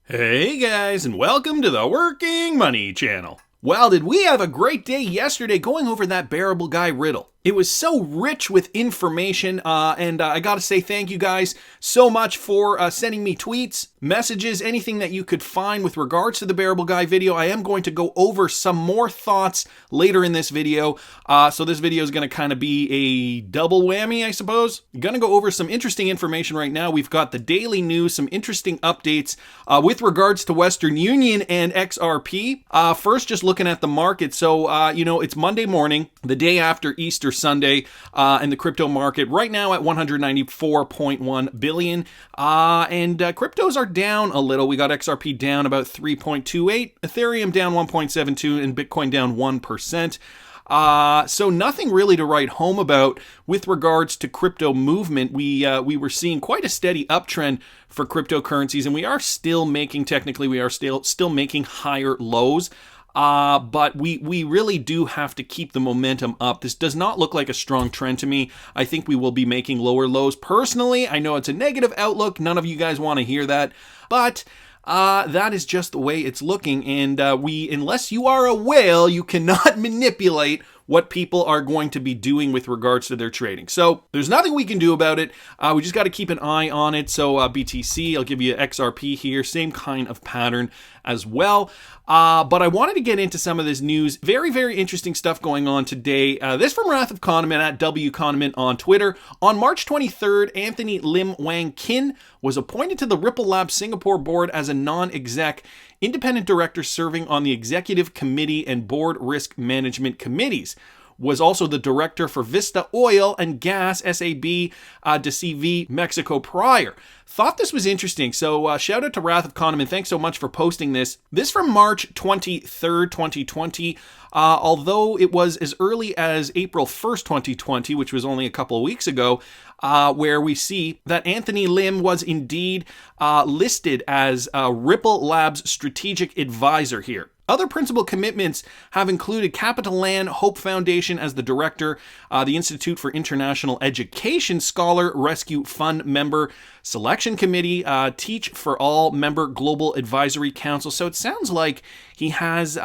Hey guys, and welcome to the Working Money Channel. Well, did we have a great day yesterday going over that Bearable Guy riddle? It was so rich with information, and I gotta say thank you guys so much for sending me tweets, messages, anything that you could find with regards to the Bearable Guy video. I am going to go over some more thoughts later in this video, so this video is going to kind of be a double whammy, I suppose. I'm going to go over some interesting information right now. We've got the daily news, some interesting updates with regards to Western Union and XRP. First, just looking at the market. So, it's Monday morning, the day after Easter Sunday, and the crypto market right now at 194.1 billion. And cryptos are down a little. We got XRP down about 3.28, Ethereum down 1.72, and Bitcoin down 1%. So nothing really to write home about with regards to crypto movement. We were seeing quite a steady uptrend for cryptocurrencies, and we are still making higher lows. But we really do have to keep the momentum up. This does not look like a strong trend to me. I think we will be making lower lows. Personally, I know it's a negative outlook. None of you guys want to hear that, but that is just the way it's looking. And unless you are a whale, you cannot manipulate what people are going to be doing with regards to their trading. So there's nothing we can do about it. We just got to keep an eye on it. So BTC, I'll give you XRP here, same kind of pattern as well. But I wanted to get into some of this news. Very, very interesting stuff going on today. This from Wrath of Kahneman at W Kahneman on Twitter. On March 23rd, Anthony Lim Wang Kin was appointed to the Ripple Labs Singapore board as a non-exec independent director serving on the executive committee and board risk management committees. Was also the director for Vista Oil and Gas SAB de CV Mexico prior. Thought this was interesting. So shout out to Wrath of Kahneman. Thanks so much for posting this. This from March 23rd, 2020. Although it was as early as April 1st, 2020, which was only a couple of weeks ago, where we see that Anthony Lim was indeed listed as Ripple Labs strategic advisor here. Other principal commitments have included Capital Land Hope Foundation as the director, the Institute for International Education Scholar Rescue Fund member, Selection Committee, Teach for All member, Global Advisory Council. So it sounds like he has,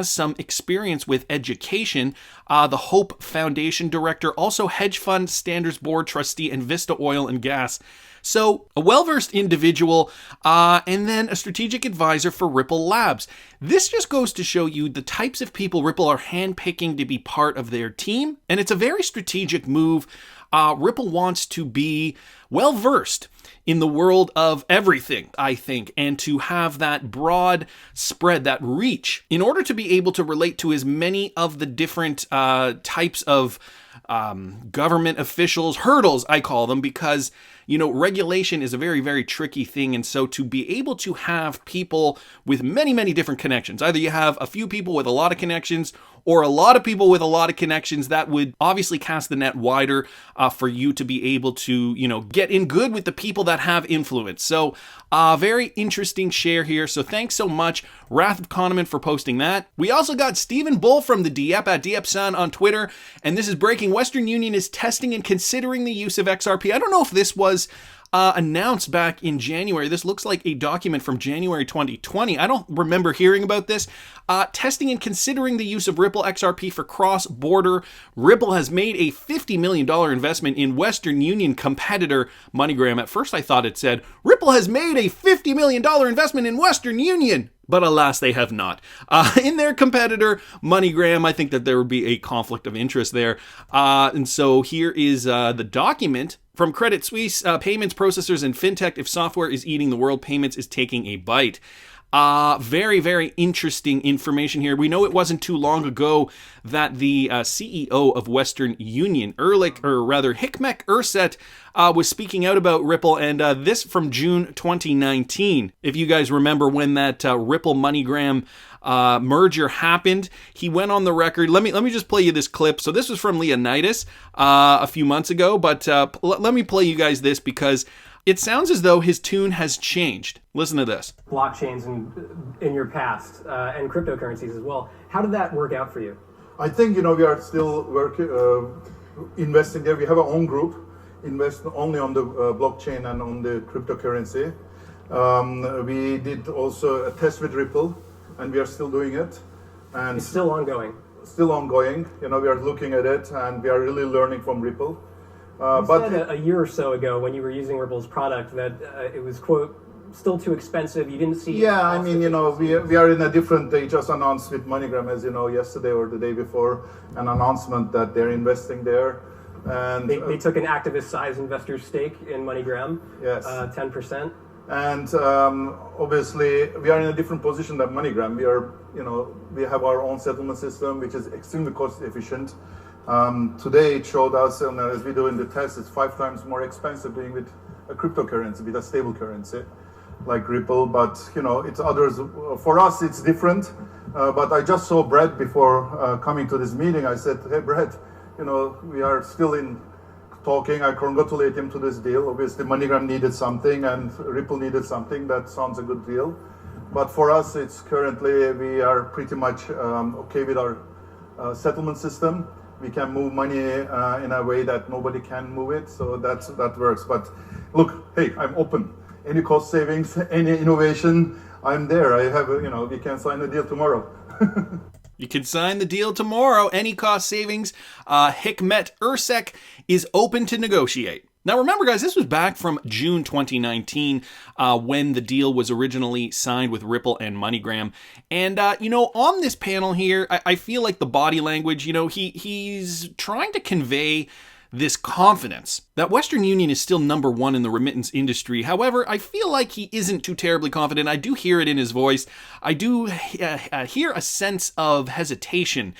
some experience with education. The Hope Foundation director, also Hedge Fund Standards Board trustee, and Vista Oil and Gas. So, a well-versed individual, and then a strategic advisor for Ripple Labs. This just goes to show you the types of people Ripple are handpicking to be part of their team, and it's a very strategic move. Ripple wants to be well-versed in the world of everything, I think, and to have that broad spread, that reach, in order to be able to relate to as many of the different types of government officials, hurdles, I call them, because regulation is a very, very tricky thing. And so to be able to have people with many, many different connections, either you have a few people with a lot of connections or a lot of people with a lot of connections, that would obviously cast the net wider for you to be able to, get in good with the people that have influence. So very interesting share here. So thanks so much, Wrath of Kahneman, for posting that. We also got Stephen Bull from the Diep at DiepSan on Twitter. And this is breaking. Western Union is testing and considering the use of XRP. I don't know if this was announced back in January. This looks like a document from January 2020. I don't remember hearing about this. Testing and considering the use of Ripple XRP for cross-border. Ripple has made a $50 million investment in Western Union competitor MoneyGram. At first I thought it said, Ripple has made a $50 million investment in Western Union. But alas, they have not. In their competitor, MoneyGram, I think that there would be a conflict of interest there. And so here is the document from Credit Suisse. Payments processors and FinTech. If software is eating the world, payments is taking a bite. Very, very interesting information here. We know it wasn't too long ago that the CEO of Western Union, Hikmet Ersek, was speaking out about Ripple, and this from June 2019. If you guys remember when that Ripple MoneyGram merger happened, he went on the record. Let me just play you this clip. So this was from Leonidas a few months ago, but let me play you guys this because it sounds as though his tune has changed. Listen to this. Blockchains in your past and cryptocurrencies as well. How did that work out for you? I think, we are still investing there. We have our own group, invest only on the blockchain and on the cryptocurrency. We did also a test with Ripple, and we are still doing it. And It's still ongoing. still ongoing. You know, we are looking at it, and we are really learning from Ripple. You But said a year or so ago when you were using Ripple's product that it was, quote, still too expensive. You didn't see... yeah, I cost mean, you know, efficiency. we are in a different. They just announced with MoneyGram, as you know, yesterday or the day before, an announcement that they're investing there, and They took an activist size investor stake in MoneyGram. Yes. 10%. And obviously, we are in a different position than MoneyGram. We are, you know, we have our own settlement system, which is extremely cost efficient. Today, it showed us, and as we do in the test, it's 5 times more expensive doing with a cryptocurrency, with a stable currency like Ripple. But you know, it's others. For us, it's different. But I just saw Brad before coming to this meeting. I said, "Hey, Brad, you know, we are still in." Talking, I congratulate him to this deal. Obviously, MoneyGram needed something and Ripple needed something. That sounds a good deal. But for us, it's currently, we are pretty much okay with our settlement system. We can move money in a way that nobody can move it. So that works. But look, hey, I'm open. Any cost savings, any innovation, I'm there. I have, you know, we can sign a deal tomorrow. You can sign the deal tomorrow. Any cost savings, Hikmet Ersek is open to negotiate. Now remember, guys, this was back from June 2019 when the deal was originally signed with Ripple and MoneyGram. And, you know, on this panel here, I feel like the body language, you know, he's trying to convey this confidence that Western Union is still number one in the remittance industry. However, I feel like he isn't too terribly confident. I do hear it in his voice. I do hear a sense of hesitation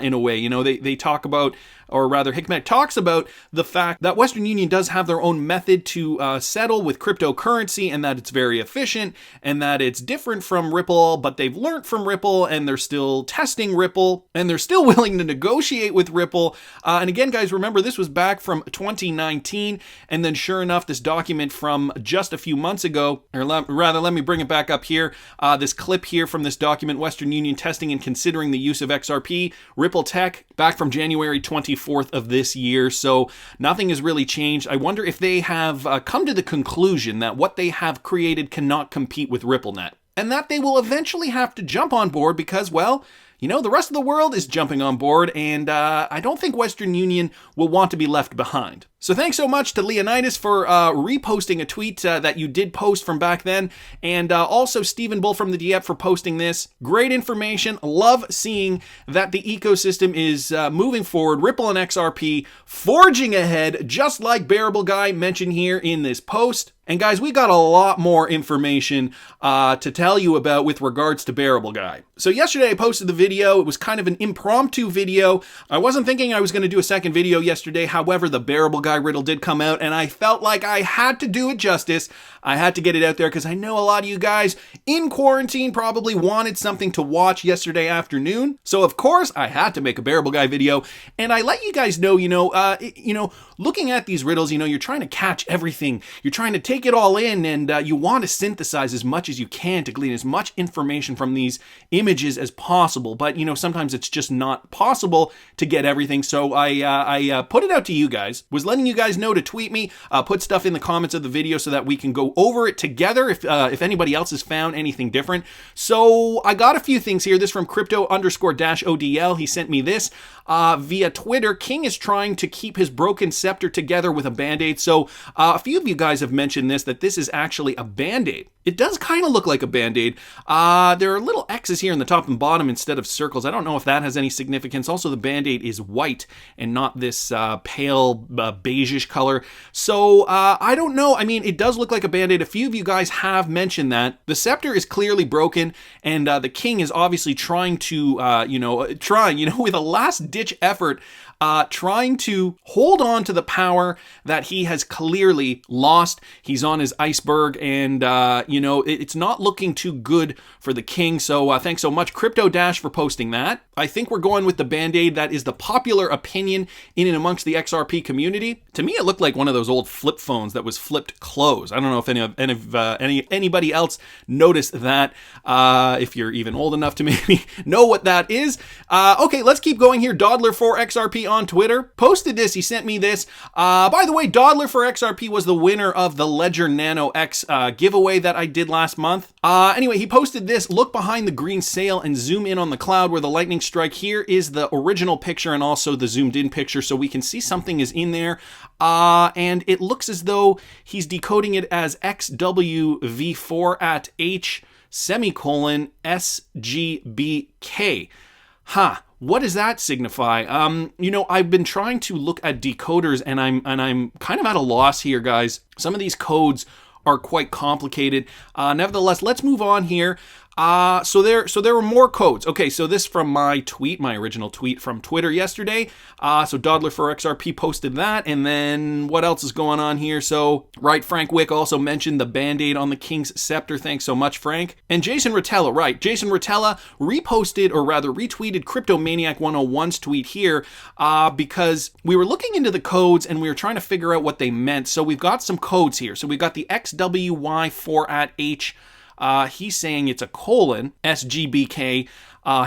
in a way. You know, they talk about, or rather Hikmet talks about the fact that Western Union does have their own method to settle with cryptocurrency, and that it's very efficient, and that it's different from Ripple, but they've learned from Ripple, and they're still testing Ripple, and they're still willing to negotiate with Ripple. And again, guys, remember, this was back from 2019, and then sure enough, this document from just a few months ago, or rather, let me bring it back up here, this clip here from this document, Western Union testing and considering the use of XRP, Ripple Tech, back from January 24th of this year. So nothing has really changed. I wonder if they have come to the conclusion that what they have created cannot compete with RippleNet, and that they will eventually have to jump on board because, well, you know, the rest of the world is jumping on board, and I don't think Western Union will want to be left behind. So thanks so much to Leonidas for reposting a tweet that you did post from back then, and also Stephen Bull from the Dieppe for posting this. Great information. Love seeing that the ecosystem is moving forward. Ripple and XRP forging ahead, just like Bearable Guy mentioned here in this post. And guys, we got a lot more information to tell you about with regards to Bearable Guy. So yesterday I posted the video. It was kind of an impromptu video. I wasn't thinking I was going to do a second video yesterday. However, the Bearable Guy riddle did come out, and I felt like I had to do it justice. I had to get it out there because I know a lot of you guys in quarantine probably wanted something to watch yesterday afternoon. So of course I had to make a Bearable Guy video, and I let you guys know, looking at these riddles, you're trying to catch everything. You're trying to take it all in, and you want to synthesize as much as you can to glean as much information from these images as possible. But sometimes it's just not possible to get everything. So I put it out to you guys. Was letting you guys know to tweet me, put stuff in the comments of the video so that we can go over it together if anybody else has found anything different. So I got a few things here. This from crypto_-ODL. He sent me this via Twitter. King is trying to keep his broken scepter together with a band-aid. So a few of you guys have mentioned that this is actually a band-aid. It does kind of look like a band-aid. There are little X's here in the top and bottom instead of circles. I don't know if that has any significance. Also, the band-aid is white and not this pale beigeish color. So I don't know. I mean, it does look like a band-aid. A few of you guys have mentioned that. The scepter is clearly broken, and the king is obviously trying to, with a last-ditch effort, trying to hold on to the power that he has clearly lost. He's on his iceberg, and it's not looking too good for the king. So thanks so much, Crypto Dash, for posting that. I think we're going with the band-aid. That is the popular opinion in and amongst the XRP community. To me, it looked like one of those old flip phones that was flipped closed. I don't know if anybody else noticed that. If you're even old enough to maybe know what that is. Okay, let's keep going here. Dodler for XRP on Twitter posted this. He sent me this. By the way, Dodler for XRP was the winner of the Ledger Nano X giveaway that I did last month. Anyway, he posted this. Look behind the green sail and zoom in on the cloud where the lightning strike. Here is the original picture and also the zoomed in picture, so we can see something is in there. And it looks as though he's decoding it as XWV4 at H semicolon SGBK. What does that signify? I've been trying to look at decoders and I'm kind of at a loss here, guys. Some of these codes are quite complicated. Nevertheless, let's move on here. So there were more codes. Okay, so this from my original tweet from Twitter yesterday. So Dodler for XRP posted that, and then what else is going on here? So, right, Frank Wick also mentioned the Band-Aid on the King's Scepter. Thanks so much, Frank. And Jason Rotella, Jason Rotella reposted, or rather retweeted Cryptomaniac 101's tweet here, because we were looking into the codes and we were trying to figure out what they meant. So we've got some codes here. So we've got the XWY4 at H. He's saying it's a colon, SGBK,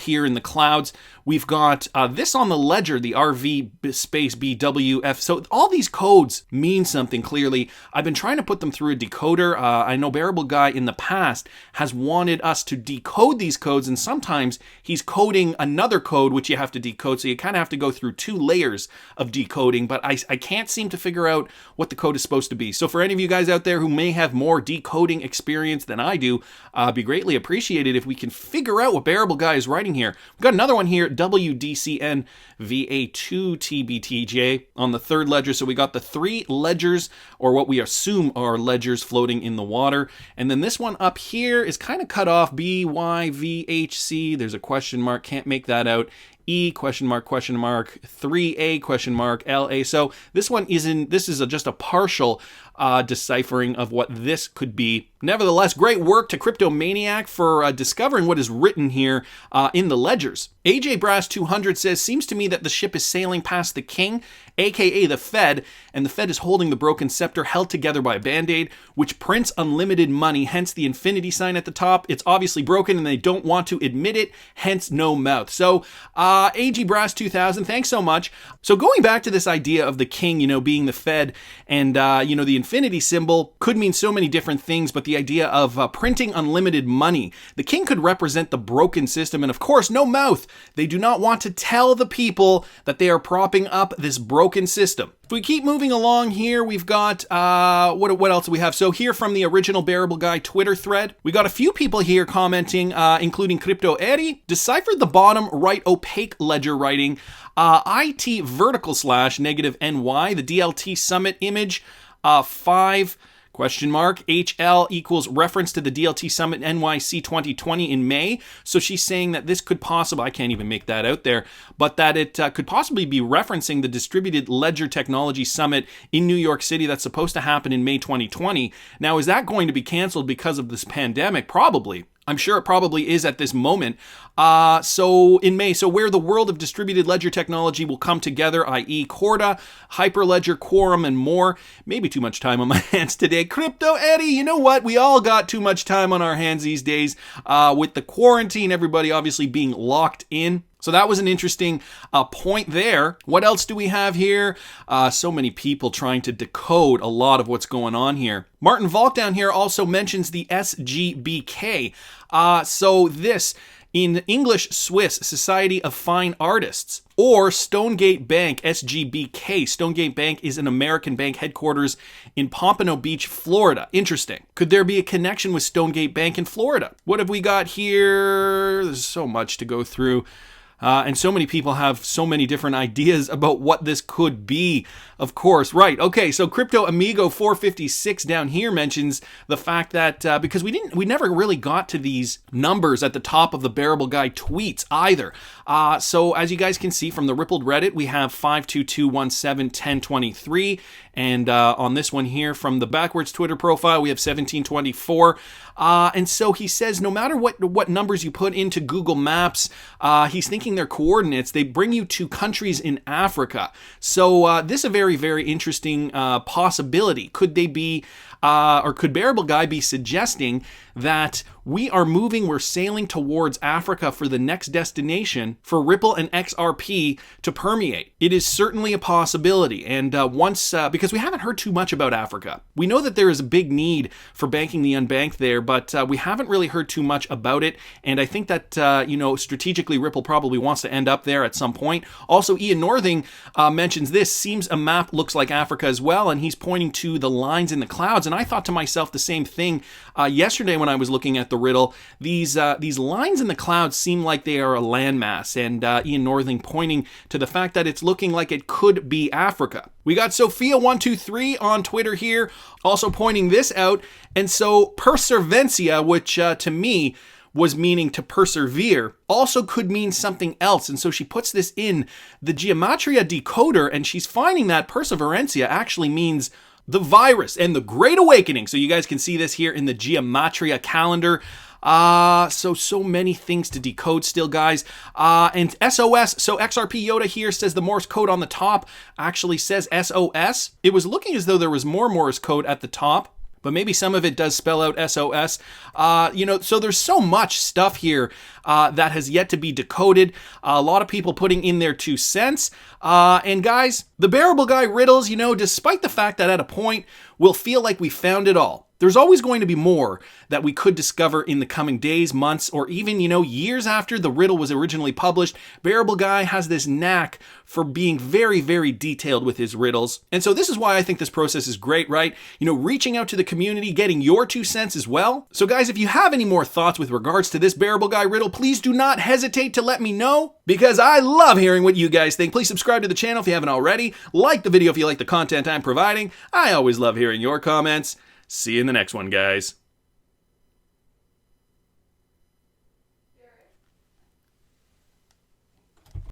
here in the clouds. We've got this on the ledger, the RV space BWF. So all these codes mean something clearly. I've been trying to put them through a decoder. I know Bearable Guy in the past has wanted us to decode these codes, and sometimes he's coding another code which you have to decode. So you kind of have to go through 2 layers of decoding, but I can't seem to figure out what the code is supposed to be. So for any of you guys out there who may have more decoding experience than I do, be greatly appreciated if we can figure out what Bearable Guy is writing here. We've got another one here, WDCN VA2 TBTJ on the 3rd ledger. So we got the 3 ledgers, or what we assume are ledgers, floating in the water. And then this one up here is kind of cut off, BYVHC. There's a question mark, can't make that out. E question mark 3A question mark LA. So this one this is just a partial deciphering of what this could be. Nevertheless, great work to Cryptomaniac for discovering what is written here in the ledgers. AJ Brass 200 says, seems to me that the ship is sailing past the king, aka the Fed, and the Fed is holding the broken scepter held together by a band-aid, which prints unlimited money, hence the infinity sign at the top. It's obviously broken and they don't want to admit it, hence no mouth. So AG Brass 2000, thanks so much. So going back to this idea of the king, being the Fed, and the infinity symbol could mean so many different things, but the idea of printing unlimited money, the king could represent the broken system, and of course, no mouth. They do not want to tell the people that they are propping up this broken system. If we keep moving along here, we've got, what else do we have? So here from the original Bearable Guy Twitter thread, we got a few people here commenting, including Crypto Eddie, deciphered the bottom right opaque ledger writing, IT vertical / -NY, the DLT summit image, 5 question mark HL equals reference to the DLT Summit NYC 2020 in May. So she's saying that this could possibly, I can't even make that out there, but that it could possibly be referencing the Distributed Ledger Technology Summit in New York City that's supposed to happen in May 2020. Now, is that going to be canceled because of this pandemic? Probably. I'm sure it probably is at this moment. So in May, so where the world of distributed ledger technology will come together, i.e. Corda, Hyperledger, Quorum, and more. Maybe too much time on my hands today. Crypto Eddie, you know what? We all got too much time on our hands these days with the quarantine, everybody obviously being locked in. So that was an interesting point there. What else do we have here? So many people trying to decode a lot of what's going on here. Martin Valk down here also mentions the SGBK. So this, in English Swiss Society of Fine Artists, or Stonegate Bank, SGBK. Stonegate Bank is an American bank headquarters in Pompano Beach, Florida. Interesting. Could there be a connection with Stonegate Bank in Florida? What have we got here? There's so much to go through. And so many people have so many different ideas about what this could be, of course. Right, okay, so Crypto Amigo 456 down here mentions the fact that, because we never really got to these numbers at the top of the Bearable Guy tweets either. So as you guys can see from the Rippled Reddit, we have 522171023, and on this one here from the Backwards Twitter profile, we have 1724. And so he says, no matter what numbers you put into Google Maps, he's thinking their coordinates, they bring you to countries in Africa. So this is a very, very interesting possibility. Could they be, or could Bearable Guy be suggesting that we are moving, we're sailing towards Africa for the next destination for Ripple and XRP to permeate. It is certainly a possibility. And because we haven't heard too much about Africa. We know that there is a big need for banking the unbanked there, but we haven't really heard too much about it. And I think that, strategically Ripple probably wants to end up there at some point. Also, Ian Northing mentions this, seems a map looks like Africa as well, and he's pointing to the lines in the clouds. And I thought to myself the same thing yesterday when I was looking at the riddle. These lines in the clouds seem like they are a landmass, and Ian Northing pointing to the fact that it's looking like it could be Africa. We got Sophia123 on Twitter here also pointing this out, and so persevencia, which to me was meaning to persevere, also could mean something else. And so she puts this in the Gematria decoder, and she's finding that perseverencia actually means the virus and the Great Awakening. So you guys can see this here in the Gematria calendar. So many things to decode still, guys. And SOS, so XRP Yoda here says the Morse code on the top actually says SOS. It was looking as though there was more Morse code at the top, but maybe some of it does spell out SOS. So there's so much stuff here that has yet to be decoded. A lot of people putting in their 2 cents. And guys, the Bearable Guy riddles, despite the fact that at a point we'll feel like we found it all, there's always going to be more that we could discover in the coming days, months, or even, years after the riddle was originally published. Bearable Guy has this knack for being very, very detailed with his riddles. And so this is why I think this process is great, right? Reaching out to the community, getting your 2 cents as well. So guys, if you have any more thoughts with regards to this Bearable Guy riddle, please do not hesitate to let me know, because I love hearing what you guys think. Please subscribe to the channel if you haven't already. Like the video if you like the content I'm providing. I always love hearing your comments. See you in the next one, guys.